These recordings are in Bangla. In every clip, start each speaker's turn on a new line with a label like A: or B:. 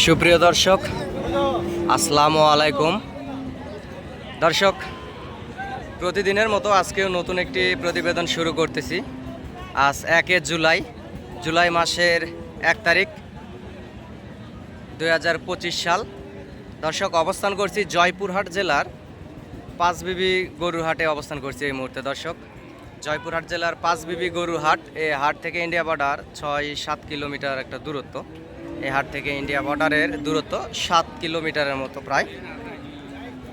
A: সুপ্রিয় দর্শক, আসসালামু আলাইকুম। দর্শক, প্রতিদিনের মতো আজকেও নতুন একটি প্রতিবেদন শুরু করতেছি। আজ 1 জুলাই মাসের 1 তারিখ 2025 সাল। দর্শক, অবস্থান করছি জয়পুরহাট জেলার পাঁচবিবি গরুর হাটে অবস্থান করছি এই মুহূর্তে। দর্শক, জয়পুরহাট জেলার পাঁচবিবি গরুর হাট, এই হাট থেকে ইন্ডিয়া বর্ডার 6-7 কিলোমিটার একটা দূরত্ব। এই হাট থেকে ইন্ডিয়া বর্ডারের দূরত্ব 7 কিলোমিটারের মতো প্রায়।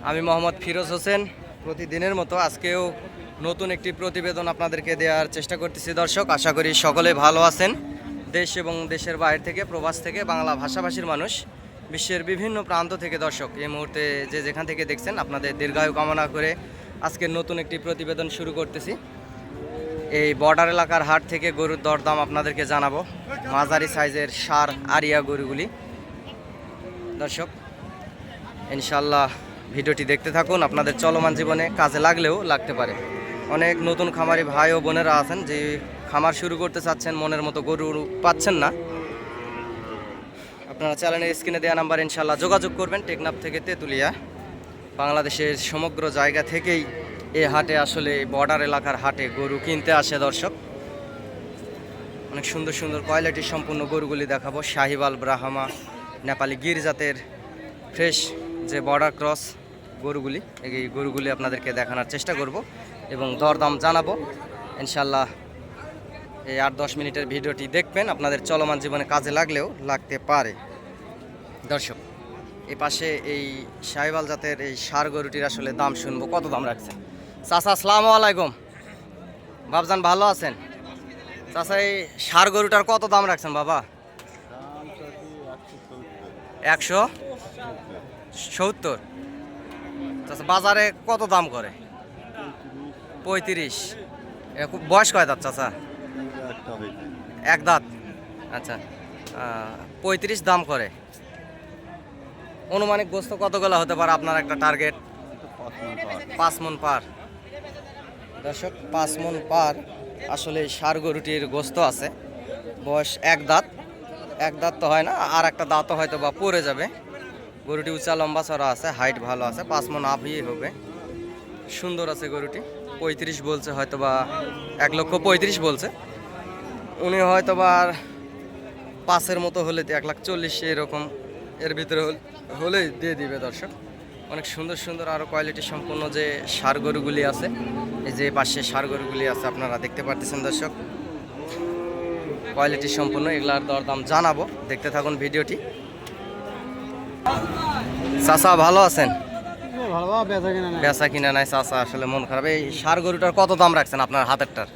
A: আমি মোহাম্মদ ফিরোজ হোসেন প্রতিদিনের মতো আজকেও নতুন একটি প্রতিবেদন আপনাদেরকে দেওয়ার চেষ্টা করতেছি। দর্শক, আশা করি সকলে ভালো আছেন। দেশ এবং দেশের বাইরে থেকে, প্রবাস থেকে, বাংলা ভাষাভাষীর মানুষ, বিশ্বের বিভিন্ন প্রান্ত থেকে দর্শক এই মুহূর্তে যে যেখান থেকে দেখছেন, আপনাদের দীর্ঘায়ু কামনা করে আজকের নতুন একটি প্রতিবেদন শুরু করতেছি। এই বর্ডার এলাকার হাট থেকে গরুর দরদাম আপনাদেরকে জানাবো, মাঝারি সাইজের সার আরিয়া গরুগুলি। দর্শক, ইনশাল্লাহ ভিডিওটি দেখতে থাকুন, আপনাদের চলমান জীবনে কাজে লাগলেও লাগতে পারে। অনেক নতুন খামারি ভাই ও বোনেরা আছেন যে খামার শুরু করতে চাচ্ছেন, মনের মতো গরু পাচ্ছেন না। আপনারা চ্যানেলের স্ক্রিনে দেওয়া নাম্বার ইনশাল্লাহ যোগাযোগ করবেন। টেকনাফ থেকে তেঁতুলিয়া, বাংলাদেশের সমগ্র জায়গা থেকেই এই হাটে, আসলে বর্ডার এলাকার হাটে গরু কিনতে আসে। দর্শক, অনেক সুন্দর সুন্দর কোয়ালিটি সম্পূর্ণ গরুগুলি দেখাবো। শাহিওয়াল, ব্রাহ্মা, নেপালি গির জাতের ফ্রেশ যে বর্ডার ক্রস গরুগুলি, এই গরুগুলি আপনাদেরকে দেখানোর চেষ্টা করব এবং দরদাম জানাবো ইনশাল্লাহ। এই 8-10 মিনিটের ভিডিওটি দেখবেন, আপনাদের চলমান জীবনে কাজে লাগলেও লাগতে পারে। দর্শক, এই পাশে এই শাহিওয়াল জাতের এই ষাঁড় গরুটির আসলে দাম শুনবো, কত দাম রাখছেন? চাচা, আসসালামু আলাইকুম। বাবজান, ভালো আছেন? চাচা, এই ষাঁড় গরুটার কত দাম রাখছেন বাবা? 170। চাচা, বাজারে কত দাম করে? 35। বয়স কয় দাঁত চাচা? এক দাঁত। আচ্ছা, 35 দাম করে। অনুমানিক গোস্ত কতগুলো হতে পারে আপনার একটা টার্গেট? 5 মণ পার। দর্শক, 5 মণ পার আসলে ষাঁড় গরুটির গোস্ত আছে। বয়স এক দাঁত তো হয় না, আর একটা দাঁতও হয়তো বা পড়ে যাবে। গরুটি উঁচা লম্বা চড়া আছে, হাইট ভালো আছে, 5 মণ আপই হবে। সুন্দর আছে গরুটি। 35 বলছে, হয়তো বা 1,35,000 বলছে। উনি হয়তো বা 5-এর মতো হলে 1,40,000 এরকম এর ভিতরে হলেই দিয়ে দিবে। দর্শক, অনেক সুন্দর সুন্দর আরও কোয়ালিটি সম্পন্ন যে ষাঁড় গরুগুলি আছে, এই যে পাশে ষাঁড় গরুগুলি আছে আপনারা দেখতে পারতেছেন। দর্শক, কোয়ালিটি সম্পন্ন, এগুলার দরদাম জানাবো, দেখতে থাকুন ভিডিওটি। চাচা, ভালো আছেন? বেচা কিনা নাই চাচা, আসলে মন খারাপ। এই ষাঁড় গরুটার কত দাম রাখছেন আপনার হাতেরটার?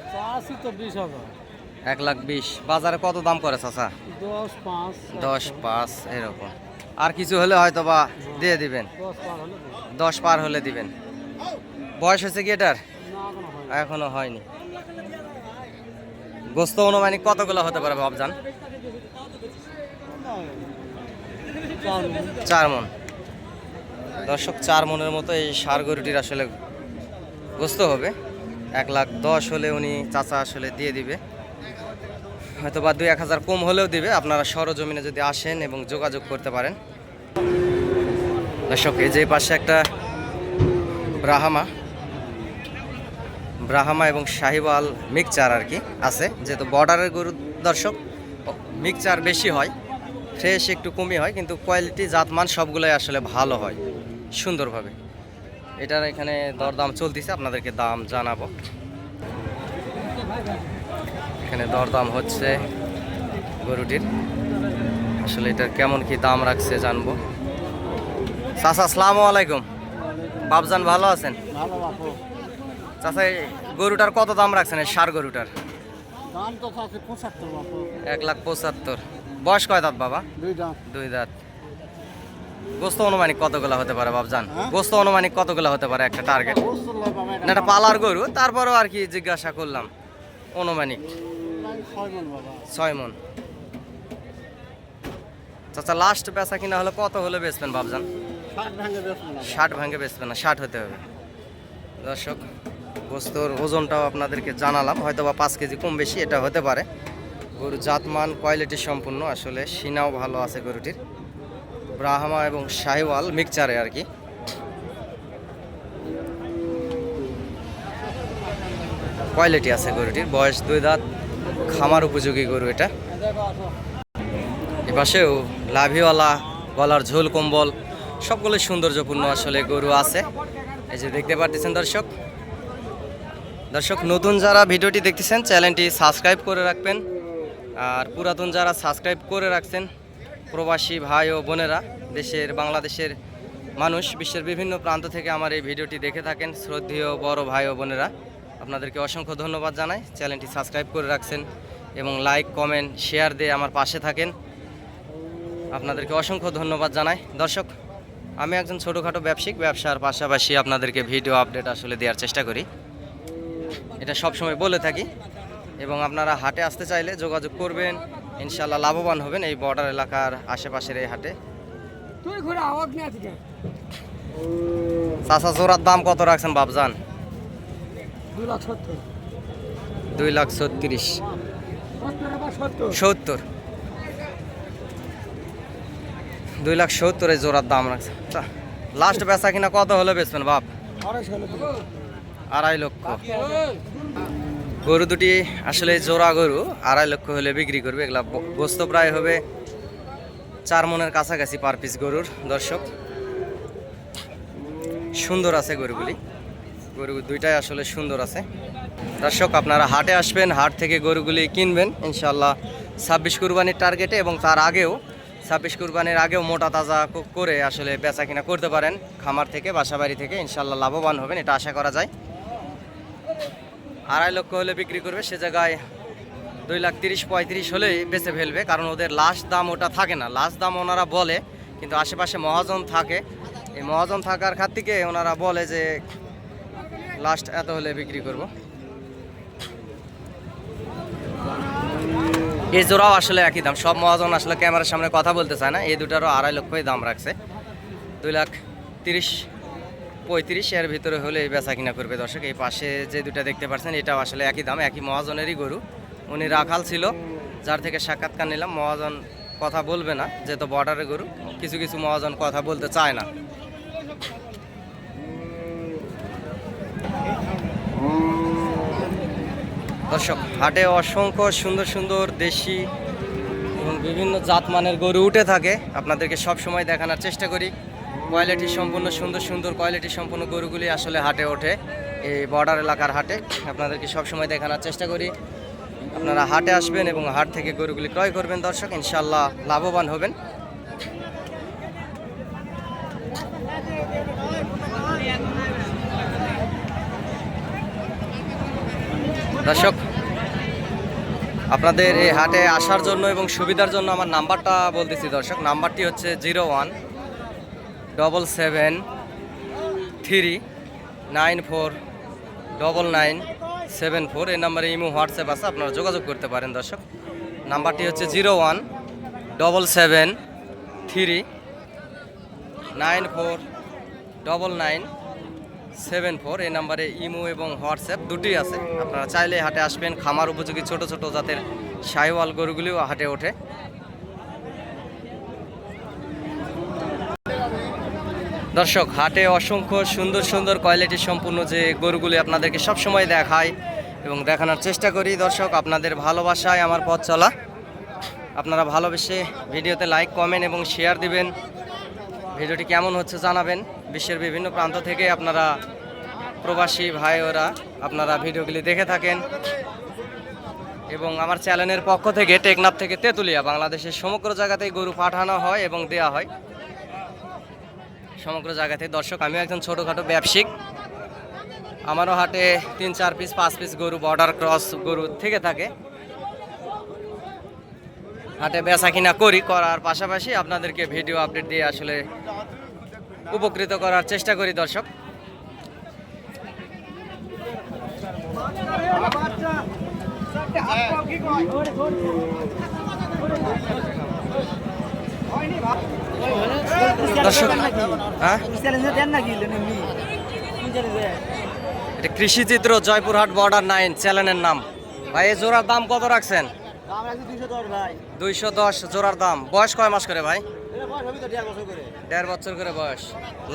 A: 1,20,000। বাজারে কত দাম করে চাচা? 10-5 এরকম। আর কিছু হলে হয়তো বা দিয়ে দিবেন, 10 পার হলে দিবেন। বয়স হয়েছে কি এটার? এখনো হয়নি। গোস্ত অনুমানিক কতগুলো হতে পারে বাবজান? 4 মণ। দর্শক, 4 মণের মতো এই ষাঁড় গরুটির আসলে গোস্ত হবে। 1,10,000 হলে উনি চাচা আসলে দিয়ে দিবে, হয়তো বা 2-1,000 কম হলেও দিবে। আপনারা সরজমিনে যদি আসেন এবং যোগাযোগ করতে পারেন। দর্শক, এই যে পাশে একটা ব্রাহ্মা এবং শাহিওয়াল মিক্সচার আর কি আছে, যেহেতু বর্ডারের গরু দর্শক মিক্সচার বেশি হয়, ফ্রেশ একটু কমই হয়, কিন্তু কোয়ালিটি জাতমান সবগুলোই আসলে ভালো হয় সুন্দরভাবে। এটার এখানে দরদাম চলতেছে, আপনাদেরকে দাম জানাবো। এখানে দরদাম হচ্ছে গরুটির, আসলে এটার কেমন কি দাম রাখছে জানবো। চাচা, আসসালামু আলাইকুম। বাবজান, ভালো আছেন? চাচা, গরুটার কত দাম রাখছেন এই ষাঁড় গরুটার? 1,75,000। বয়স কয় দাঁত বাবা? 2 দাঁত। গোস্ত অনুমানিক কতগুলো হতে পারে বাবজান? গোস্ত অনুমানিক কতগুলো হতে পারে একটা টার্গেট? না, এটা পালার গরু, তারপরও আর কি জিজ্ঞাসা করলাম। অনুমানিক 6 মণ। চাচা, লাস্ট বেচা কিনা হলে কত হলে বেচবেন বাবজান? 60 ভাঙে বেচবেন না, 60 হতে হবে। দর্শক, গোস্তর ওজনটাও আপনাদেরকে জানালাম, হয়তো বা 5 কেজি কম বেশি এটা হতে পারে। গরু জাতমান কোয়ালিটি সম্পূর্ণ, আসলে সিনাও ভালো আছে গরুটির। ব্রাহ্মা এবং শাহিওয়াল মিক্সচারে আর কি। কোয়ালিটি আছে গরুটির, বয়স 2 দাঁত, খামার উপযোগী গরু এটা। এপাশেও লাভিওয়ালা, গলার ঝোল কম্বল সবগুলো সৌন্দর্যপূর্ণ আসলে গরু আছে। এই যে দেখতে পারতেছেন দর্শক। নতুন যারা ভিডিওটি দেখতেছেন চ্যানেলটি সাবস্ক্রাইব করে রাখবেন, আর পুরাতন যারা সাবস্ক্রাইব করে রাখছেন প্রবাসী ভাই ও বোনেরা, দেশের বাংলাদেশের মানুষ, বিশ্বের বিভিন্ন প্রান্ত থেকে আমার এই ভিডিওটি দেখে থাকেন শ্রদ্ধেয় বড় ভাই ও বোনেরা, আপনাদেরকে অসংখ্য ধন্যবাদ জানাই। চ্যানেলটি সাবস্ক্রাইব করে রাখছেন এবং লাইক কমেন্ট শেয়ার দিয়ে আমার পাশে থাকেন, আপনাদেরকে অসংখ্য ধন্যবাদ জানাই। দর্শক, আমি একজন ছোটোখাটো ব্যবসায়িক, ব্যবসার পাশাপাশি আপনাদেরকে ভিডিও আপডেট আসলে দেওয়ার চেষ্টা করি, এটা সবসময় বলে থাকি। এবং আপনারা হাটে আসতে চাইলে যোগাযোগ করবেন, ইনশাল্লাহ লাভবান হবেন এই বর্ডার এলাকার আশেপাশের এই হাটে। চাচা, জোড়ার দাম কত রাখছেন বাবজান? 2,36,000, 70, 2,70,000 জোড়ার দাম রাখছেন। লাস্ট বেচা কিনা কত হলে বেচবেন বাপ? 2.5 লক্ষ। গরু দুটি আসলে জোড়া গরু, 2.5 লক্ষ হলে বিক্রি করবে। এগুলা গোস্ত প্রায় হবে 4 মনের কাছাকাছি পার পিস গরুর। দর্শক, সুন্দর আছে গরুগুলি, গরু দুইটাই আসলে সুন্দর আছে। দর্শক, আপনারা হাটে আসবেন, হাট থেকে গরুগুলি কিনবেন ইনশাল্লাহ 26 কুরবানির টার্গেটে, এবং তার আগেও 26 কুরবানির আগেও মোটা তাজা করে আসলে বেচা কিনা করতে পারেন খামার থেকে, বাসাবাড়ি থেকে, ইনশাল্লাহ লাভবান হবেন, এটা আশা করা যায়। 2.5 লক্ষ হলে বিক্রি করবে, সে জায়গায় 2,30,000-35,000 হলেই বেচে ফেলবে, কারণ ওদের লাস্ট দাম ওটা থাকে না। লাস্ট দাম ওনারা বলে, কিন্তু আশেপাশে মহাজন থাকে, এই মহাজন থাকার খাত থেকে ওনারা বলে যে লাস্ট এত হলে বিক্রি করব। এই জোড়াও আসলে একই দাম, সব মহাজন আসলে ক্যামেরার সামনে কথা বলতে চায় না। এই দুটারও 2.5 লক্ষই দাম রাখছে, 2,30,000-35,000 এর ভিতরে হলে এই বেচা কিনা করবে। দর্শক, এই পাশে যে দুটা দেখতে পাচ্ছেন এটাও আসলে একই দাম, একই মহাজনেরই গরু। উনি রাখাল ছিল, যার থেকে সাক্ষাৎকার নিলাম। মহাজন কথা বলবে না, যেহেতু বর্ডারের গরু, কিছু কিছু মহাজন কথা বলতে চায় না। দর্শক, হাটে অসংখ্য সুন্দর সুন্দর দেশি এবং বিভিন্ন জাতমানের গরু উঠে থাকে, আপনাদেরকে সব সময় দেখানোর চেষ্টা করি। কোয়ালিটি সম্পূর্ণ সুন্দর কোয়ালিটি সম্পূর্ণ গরুগুলি আসলে হাটে ওঠে, এই বর্ডার এলাকার হাটে আপনাদেরকে সব সময় দেখানোর চেষ্টা করি। আপনারা হাটে আসবেন এবং হাট থেকে গরুগুলি ক্রয় করবেন দর্শক, ইনশাল্লাহ লাভবান হবেন। দর্শক, আপনাদের এই হাটে আসার জন্য এবং সুবিধার জন্য আমার নাম্বারটা বলতেছি দর্শক। নাম্বারটি হচ্ছে 0177394997 এই নাম্বারে ইমো হোয়াটসঅ্যাপ আছে, আপনারা যোগাযোগ করতে পারেন দর্শক। নাম্বারটি হচ্ছে 0177394997 এই নাম্বারে ইমো এবং হোয়াটসঅ্যাপ দুটি আছে। আপনারা চাইলে হাটে আসবেন, খামার উপযোগী ছোট ছোট জাতের শাহিওয়াল গরুগুলিও হাটে ওঠে। দর্শক, হাটে অসংখ্য সুন্দর কোয়ালিটি সম্পূর্ণ যে গরুগুলি আপনাদেরকে সবসময় দেখায় এবং দেখানোর চেষ্টা করি। দর্শক, আপনাদের ভালোবাসায় আমার পথ চলা, আপনারা ভালোবেসে ভিডিওতে লাইক কমেন্ট এবং শেয়ার দিবেন। ভিডিওটি কেমন হচ্ছে জানাবেন। বিশ্বের বিভিন্ন প্রান্ত থেকে আপনারা প্রবাসী ভাই ওরা আপনারা ভিডিওগুলি দেখে থাকেন, এবং আমার চ্যানেলের পক্ষ থেকে টেকনাফ থেকে তেঁতুলিয়া বাংলাদেশের সমগ্র জায়গাতেই গরু পাঠানো হয় এবং দেওয়া হয় সমগ্র জায়গাতে। দর্শক, আমি একজন ছোটোখাটো ব্যবসায়িক, আমারও হাটে 3-4 পিস 5 পিস গরু বর্ডার ক্রস গরু থেকে থাকে। হাটে বেচা কিনা করার পাশাপাশি আপনাদেরকে ভিডিও আপডেট দিয়ে আসলে উপকৃত করার চেষ্টা করি দর্শক। দর্শক, এটা কৃষিচিত্র জয়পুরহাট বর্ডার 9 চ্যানেলের নাম। ভাই, এই জোড়ার দাম কত রাখছেন? 210 জোড়ার দাম। বয়স কয় মাস করে ভাই? 1.5 বছর করে বয়স।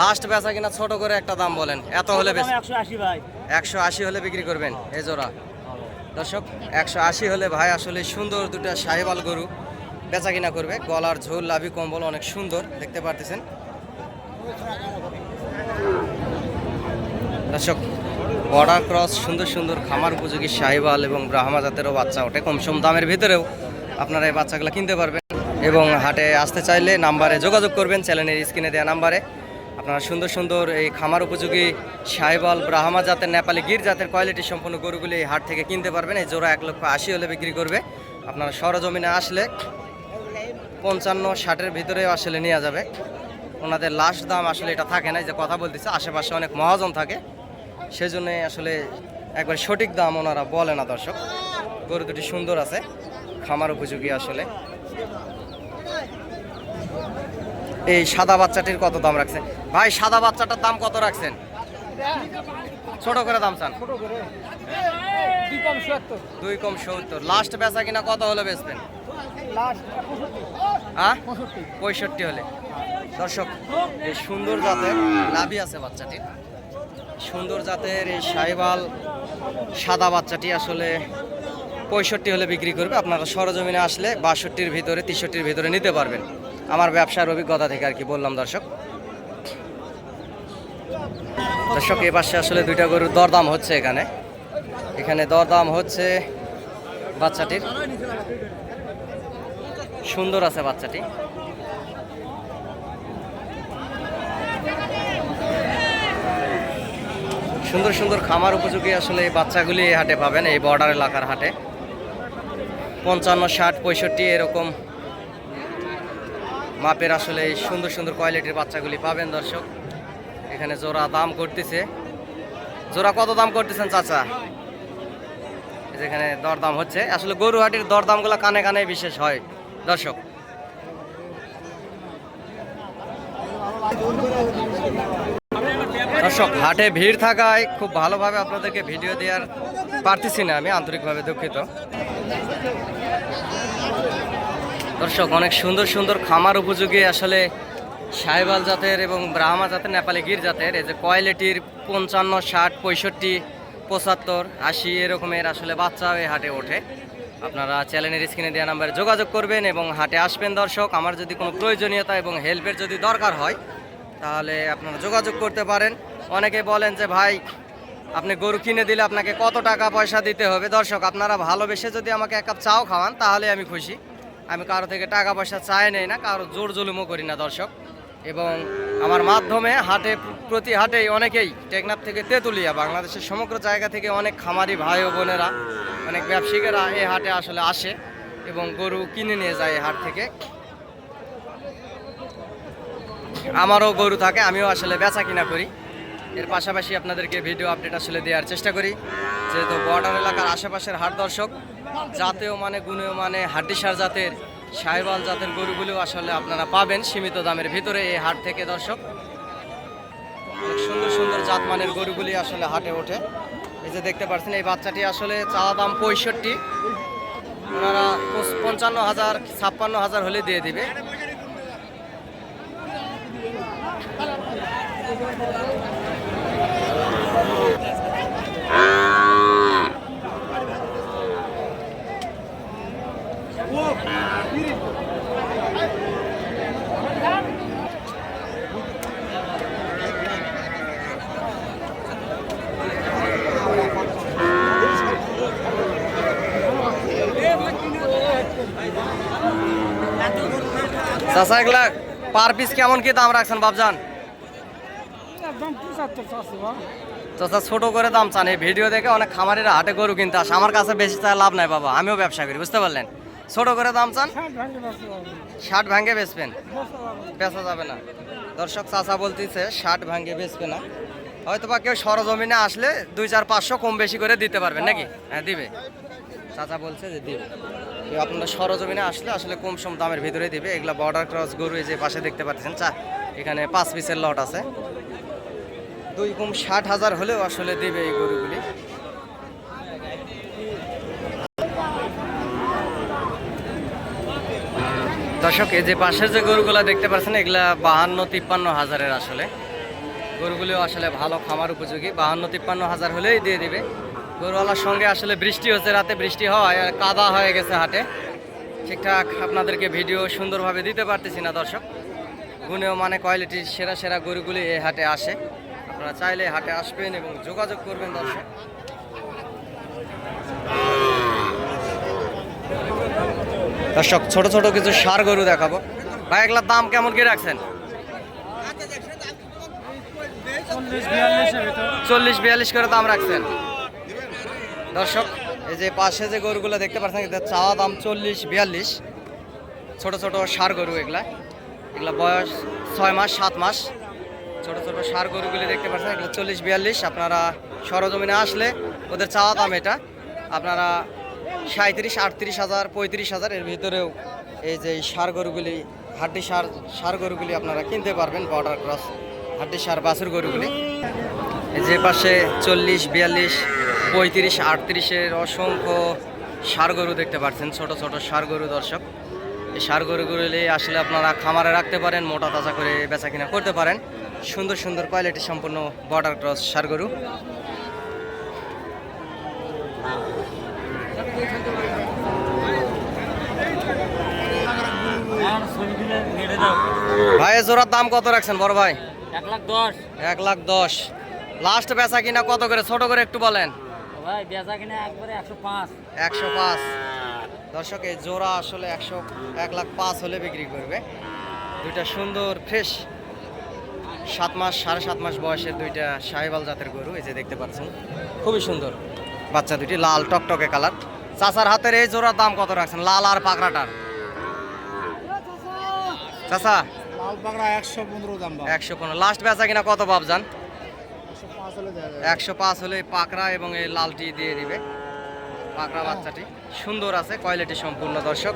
A: লাস্ট বেচা কিনা ছোট করে একটা দাম বলেন, এত হলে বেশ
B: 180 ভাই।
A: 180 হলে বিক্রি করবেন এই জোড়া। দর্শক 180 হলে ভাই আসলে সুন্দর দুটা শাহিওয়াল গরু বেচা কিনা করবে। গলার ঝোল, লাভি, কম্বল অনেক সুন্দর দেখতে পারতেছেন দর্শক। বর্ডার ক্রস সুন্দর সুন্দর খামার উপযোগী শাহিওয়াল এবং ব্রাহ্মা জাতেরও বাচ্চা ওঠে। কম সম দামের ভিতরেও আপনারা এই বাচ্চাগুলো কিনতে পারবেন এবং হাটে আসতে চাইলে নাম্বারে যোগাযোগ করবেন, চ্যানেলের স্ক্রিনে দেওয়া নাম্বারে। আপনারা সুন্দর সুন্দর এই খামার উপযোগী শাহিওয়াল, ব্রাহ্মা জাতের, নেপালি গির জাতের কোয়ালিটি সম্পন্ন গরুগুলি এই হাট থেকে কিনতে পারবেন। এই জোড়া 1,80,000 হলে বিক্রি করবে। আপনারা সরজমিনে আসলে 55-60-এর ভিতরে আসলে নেওয়া যাবে। ওনাদের লাস্ট দাম আসলে এটা থাকে না, যে কথা বলতেছে আশেপাশে অনেক মহাজন থাকে, সেজন্য আসলে একবার সঠিক দাম ওনারা বলে না দর্শক। গরু দুটি সুন্দর আছে, খামার উপযোগী আসলে। এই সাদা বাচ্চাটির কত দাম রাখছেন ভাই? সাদা বাচ্চাটার দাম কত রাখছেন? ছোট করে দাম চান? 2 কম 70। লাস্ট বেচা কিনা কত হলে বেচবেন? 65 হলে। দর্শক এই সুন্দর জাতের লাভি আছে বাচ্চাটি, সুন্দর জাতের এই শাহিওয়াল সাদা বাচ্চাটি আসলে 65 হলে বিক্রি করবে। আপনারা সরজমিনে আসলে 62-র ভিতরে, 63-র ভিতরে নিতে পারবেন। আমার ব্যবসার অভিজ্ঞতা থেকে আর কি বললাম দর্শক। দর্শক এই পাশে আসলে দুইটা গরুর দরদাম হচ্ছে, এখানে দরদাম হচ্ছে বাচ্চাটির। সুন্দর আছে বাচ্চাটি। সুন্দর সুন্দর খামার উপযোগী আসলে এই বাচ্চাগুলি এই হাটে পাবেন, এই বর্ডার এলাকার হাটে। 55, 60, 65 এরকম মাপের আসলে এই সুন্দর সুন্দর কোয়ালিটির বাচ্চাগুলি পাবেন দর্শক। এখানে জোড়া দাম করতেছে। জোড়া কত দাম করতেছেন চাচা? যেখানে দরদাম হচ্ছে আসলে গরু হাটের দরদামগুলো কানে কানে বিশেষ হয় দর্শক। দর্শক হাটে ভিড় থাকায় খুব ভালোভাবে আপনাদেরকে ভিডিও দেওয়ার পারতেছি না, আমি আন্তরিকভাবে দুঃখিত দর্শক। অনেক সুন্দর সুন্দর খামার উপযোগী আসলে শাহিওয়াল জাতের এবং ব্রাহ্মা জাতের, নেপালি গির জাতের এই যে কোয়ালিটির 55, 60, 65, 75, 80 এরকমের আসলে বাচ্চা এই হাটে ওঠে। আপনারা চ্যানেলের স্ক্রিনে দেওয়া নাম্বারে যোগাযোগ করবেন এবং হাটে আসবেন দর্শক। আমার যদি কোনো প্রয়োজনীয়তা এবং হেল্পের যদি দরকার হয় তাহলে আপনারা যোগাযোগ করতে পারেন। অনেকে বলেন যে ভাই আপনি গরু কিনে দিলে আপনাকে কত টাকা পয়সা দিতে হবে। দর্শক আপনারা ভালোবেসে যদি আমাকে 1 কাপ চাও খাওয়ান তাহলে আমি খুশি। আমি কারো থেকে টাকা পয়সা চাই নেই না, কারো জোর জুলুমও করি না দর্শক। এবং আমার মাধ্যমে হাটে, প্রতি হাটেই অনেকেই টেকনাফ থেকে তেঁতুলিয়া, বাংলাদেশের সমগ্র জায়গা থেকে অনেক খামারি ভাই ও বোনেরা, অনেক ব্যবসায়ীরা এই হাটে আসলে আসে এবং গরু কিনে নিয়ে যায় এই হাট থেকে। আমারও গরু থাকে, আমিও আসলে বেচা কিনা করি। এর পাশাপাশি আপনাদেরকে ভিডিও আপডেট আসলে দেওয়ার চেষ্টা করি, যেহেতু বর্ডার এলাকার আশেপাশের হাট দর্শক। জাতেও মানে, গুণেও মানে হাড্ডিসার জাতের, শাহিওয়াল জাতের গরুগুলো আসলে আপনারা পাবেন সীমিত দামের ভিতরে এই হাট থেকে দর্শক। অনেক সুন্দর সুন্দর জাত মানের গরুগুলি আসলে হাটে ওঠে। এই যে দেখতে পাচ্ছেন এই বাচ্চাটি আসলে চাওয়া দাম 65, ওনারা 55,000, 56,000 হলে দিয়ে দিবে। চাচা এগুলা পার পিস কেমন কি দাম রাখছেন বাবজান? চাচা ছোট করে দাম চান। এই ভিডিও দেখে অনেক খামারিরা হাটে গরু কিনতে আসে, আমার কাছে বেশি চায় লাভ নাই বাবা, আমিও ব্যবসা করি, বুঝতে পারলেন। ছোট করে দাম চান, 60 ভাঙ্গে বেচবেন, বেচা যাবে না দর্শক। চাচা বলতেছে 60 ভাঙ্গে বেচবে না। হয়তো বা কেউ সরজমিনে আসলে 2, 4, 500 কম বেশি করে দিতে পারবেন নাকি? হ্যাঁ দিবে, চাচা বলছে যে দিবে। আপনারা সরজমিনে আসলে আসলে কম সম দামের ভিতরে দিবে। এগুলা বর্ডার ক্রস গরু, এই যে পাশে দেখতে পাচ্ছেন এখানে 5 পিসের লট আছে। 2 কম 60,000 হলেও আসলে দিবে এই গরুগুলি। দর্শক এই যে পাশের যে গরুগুলা দেখতে পাচ্ছেন এগুলা 52-53 হাজারের আসলে গরুগুলো আসলে ভালো খামার উপযোগী 52-53 হাজার হলেই দিয়ে দিবে। গরুওয়ালার সঙ্গে আসলে বৃষ্টি হচ্ছে, রাতে বৃষ্টি হয় আর কাদা হয়ে গেছে হাটে, ঠিকঠাক আপনাদেরকে ভিডিও সুন্দরভাবে দিতে পারতেছি না দর্শক। গুণেও মানে কোয়ালিটির সেরা সেরা গরুগুলি এই হাটে আসে, আপনারা চাইলে হাটে আসবেন এবং যোগাযোগ করবেন দর্শক। দর্শক ছোট ছোট কিছু ষাঁড় গরু দেখাবো। ভাই এগুলার দাম কেমন কি রাখছেন? 40-42 করে দাম রাখছেন দর্শক। এই যে পাশে যে গরুগুলো দেখতে পাচ্ছেন এদের চাওয়া দাম 40-42, ছোট ছোট ষাঁড় গরু এগুলা বয়স 6 মাস 7 মাস, ছোট ছোট ষাঁড় গরুগুলি দেখতে পাচ্ছেন এগুলো 40-42। আপনারা সরজমিনে আসলে ওদের চাওয়া দাম এটা আপনারা 37-38 হাজার 35 হাজার এর ভিতরেও এই যে ষাঁড় গরুগুলি হাড্ডি ষাঁড় গরুগুলি আপনারা কিনতে পারবেন। বর্ডার ক্রস হাড্ডি ষাঁড় বাছুর গরুগুলি এই যে পাশে 40-42, 35-38-এর অসংখ্য ষাঁড় গরু দেখতে পাচ্ছেন, ছোট ছোট ষাঁড় গরু দর্শক। এই ষাঁড় গরুগুলি আসলে আপনারা খামারে রাখতে পারেন, মোটা তাজা করে বেচা কিনা করতে পারেন। সুন্দর সুন্দর কোয়ালিটি সম্পন্ন বর্ডার ক্রস ষাঁড় গরু। ভাই জোড়ার দাম কত রাখছেন বড় ভাই?
B: 1,10,000।
A: 1,10,000 লাস্ট বেচা কিনা কত করে, ছোট করে একটু বলেন
B: ভাই। বেচা কিনা একবারে 105।
A: 105 দর্শক। এই জোড়া আসলে 1,05,000 হলে বিক্রি করবে। দুইটা সুন্দর ফ্রেশ 7 মাস 7.5 মাস বয়সের দুইটা শাহিওয়াল জাতের গরু এই যে দেখতে পাচ্ছেন, খুবই সুন্দর বাচ্চা দুটি, লাল টকটকে কালার। চাচার হাতের এই জোড়ার দাম কত রাখছেন লাল আর পাকড়াটার? চাচা
B: লাল পাকড়া 115 দাম।
A: 115 লাস্ট বেচা কিনা কত ভাবজান? 105 হলে পাকড়া এবং এই লালটি দিয়ে দিবে। পাকড়া বাচ্চাটি সুন্দর আছে, কোয়ালিটি সম্পূর্ণ দর্শক।